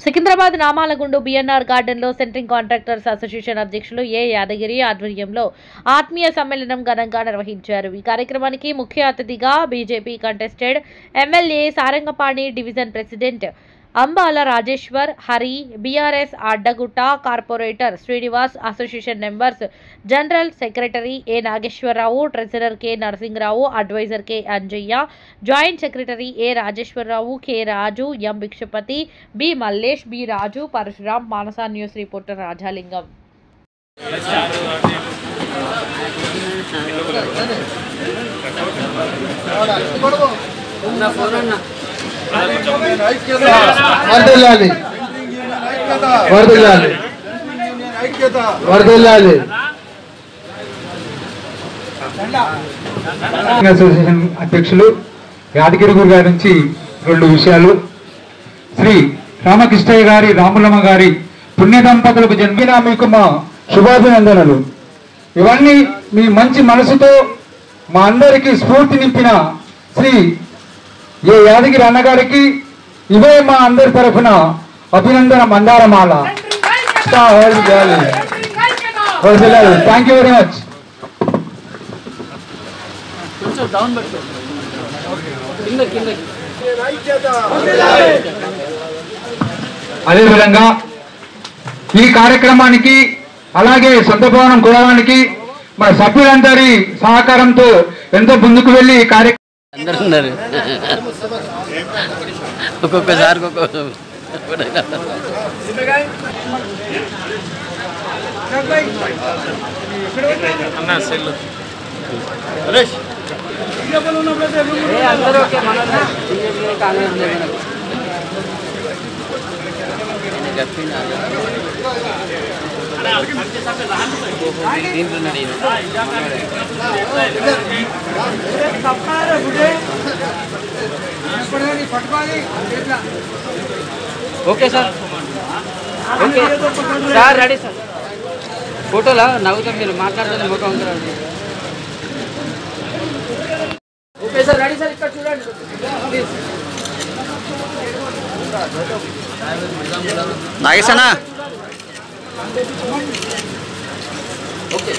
Secunderabad నామాలగుండు BNR గార్డెన్లో centring contractors association అధ్యక్షులు ఏ యాదగిరి ఆధ్వర్యంలో ఆత్మీయ సమ్మేళనం ఘనంగా నిర్వహించారు. ఈ కార్యక్రమానికి ముఖ్య అతిథిగా BJP contested MLA Sarangapani division president Ambala Rajeshwar, Hari, BRS Addagutta corporator Srinivas, association members, general secretary A Nageswararao, treasurer K Narasimharao, adviser K Anjaiah, joint secretary A Rajeswararao, K Raju, M Bhikshapathi, B Mallesh, B Raju, Parasuram, Manasa news reporter Rajalingam. Association అధ్యక్షులు యాదగిరి గురు గారి నుంచి 2 విషయాలు. శ్రీ రామకృష్ణయ్య గారి, రాములమ్మ గారి పుణ్య దంపతులకు జన్మిన మీకు మా శుభాభినందనలు. ఇవన్నీ మీ మంచి మనసుతో మా అందరికీ స్ఫూర్తి నింపిన శ్రీ ఏ యాదగిరి అన్నగారికి ఇవే మా అందరి తరఫున అభినందన మందారమాల. Thank you very much. అదేవిధంగా ఈ కార్యక్రమానికి అలాగే సొంత భవనం కొనడానికి మన సభ్యులందరి సహకారంతో ఎంతో ముందుకు వెళ్ళి ఈ కార్యక్రమం అందరూ ఉన్నారు. ఒక్కొక్కసారి okay sir, okay sir, ready sir. ఫోటోలా నవ్వుతాం, మీరు మాట్లాడుతున్న ముఖం. Okay sir, ready sir. ఇక్కడ చూడండి నాగేశనా. ఓకే.